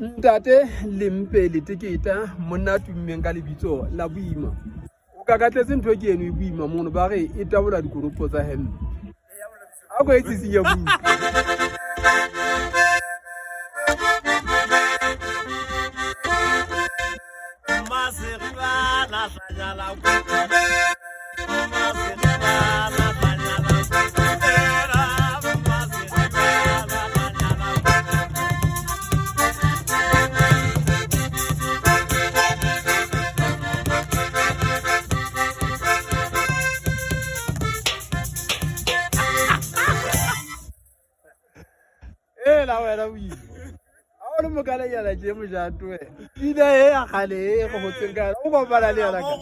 Ntate lempe le teketa monna tummeng ka lebitso la boima. O ka katletse ntho ke eno e boima mono ba re e tabola dikonopo tsa hempe. A go etsisinya bu. La wena o ile a o le mokala ya la je mo jato we ida e a khale e go botseng ka o ba bala le yana ka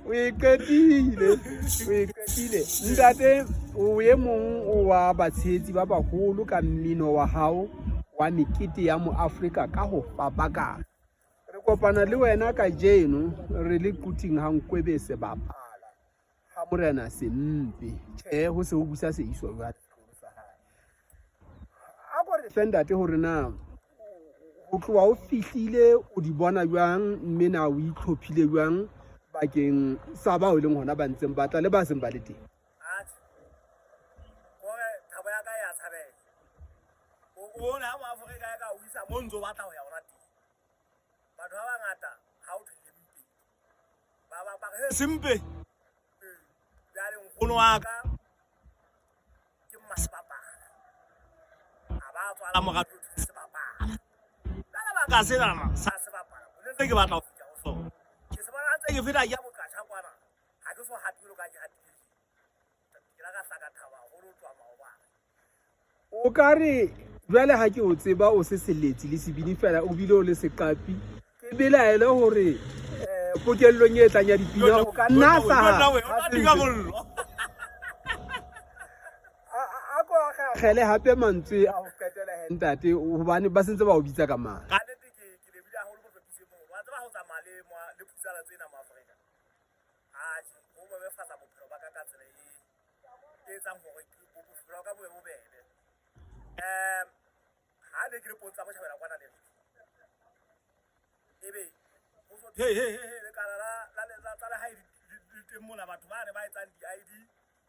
we katile ntate o ye mong o wa batshetsi ba bagolo ka mmino wa hao wa mekete ya mo Afrika ka ho papaka re kopana le wena ka jeno re le kuting ha nkwebese bapa Morena sempe tjhe ho se ho busa se iswa jwa sa hae a go re fendate hore na o tloa o fihlile o di bona jwang mme na o itlhophile jwang bakeng sa ba o leng hona ba ntseng batla le ba seng ba le teng gore thabo ya ka ya tshabela o na mo Afrika ka o isa mo ntso batla ho ya ona teng batho ba bangata ha o thile mpe ba sempe Uno aka ke masepapala a ba tswala morato sebapala la ba ka sena sa sebapala o ntse ke batla ho fitla ho sona ke se bona ntse ke feta ya bokatsha kwana ha ke so hatile ka ke hatile ke la ka saka thaba ho lo tswa maoba o ka re jwale ha ke o tseba o se seletsi le sebini fela o bile o le seqapi ke belaele hore pokellong e tlang ya dipina o ka nna sa khele hape mantswe a ho qetela hentate hobane ba sentse ba o bitsa ka mang ka nete ke le bile haholo go tlotise mo wa tsaba ho tsamaya le putsala tsena mo Afrika a je ho ba be fatsa bophelo ba ka ka tsela e etsang hore bophelo ka bo bobebe ha le ke re potsa mo thabela kwana le ebe ho so he le kana la le tsala ha di teng mona batho ba ne ba etsang di ID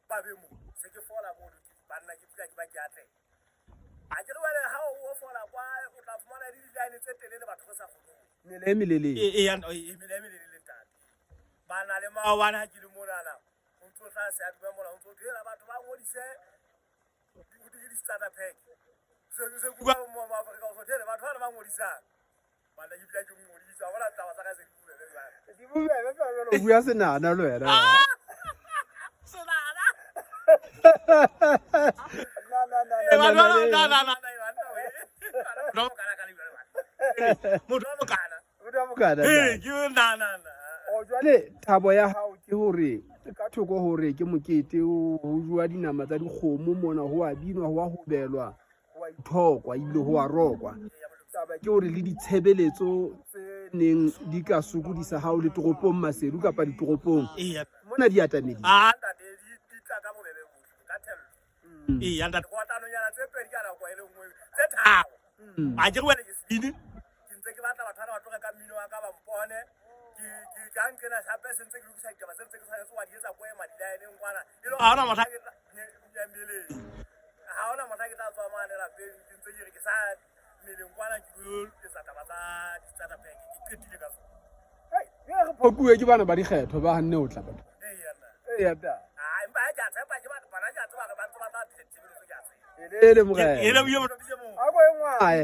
ba be mo se ke fola mo banna ke pula ke ba ke atle a ke re wena ha o fola kwa o tla fumana di line tse telele batho go sa kgoneng melele melele tata bana le maobana ke le monana o ntso tla se a duma mona o ntso dira batho ba ngodise di starter pack se kuba mo Afrika o so dira batho ba ngodisa bana ke pula ke ngodisa wala taba tsa ka se kuba le bana di bubele fa lo bua senana lo wena jwale thabo ya hao ke hore ka thoko hore ke mokete ho jwa dinama tsa dikgomo mona ho a binwa ho a hobelwa ho a ithokwa ile ho a rokwa taba ke hore le ditshebeletso tse neng di ka sokodisa hao le toropong Maseru kapa ditoropong mona di atamedi anda ko tano nyana tse pedi kana kwa ile ngwe tse thao a ke wena ke sini ke ntse ke batla batho ba tloga ka mmino wa ka ba mpone ke ka nkena hape se ntse ke lokisa ditaba se ntse ke tshwanetse wa di etsa kwa madila ene ngwana ile ha ona motho ke nyambele ha ona motho ke tla tswa mane la pe ke ntse ke re ke sa mmele ngwana ke go etsa taba tsa di tsata pe ke qetile ka sona ya re phokuwe ke bana ba dikgetho ba hanne o tla batho yata empa ha ja tshepa ke batho bana ja tseba ba ntse ba tla tsebelo ke ja ele mo ga ele mo yo mo a go engwae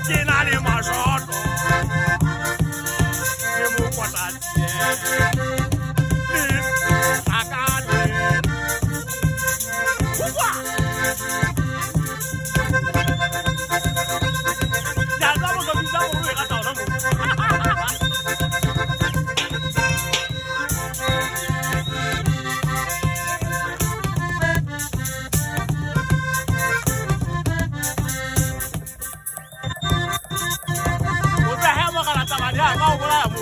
Get out of my shot. ya ka o bolaya mo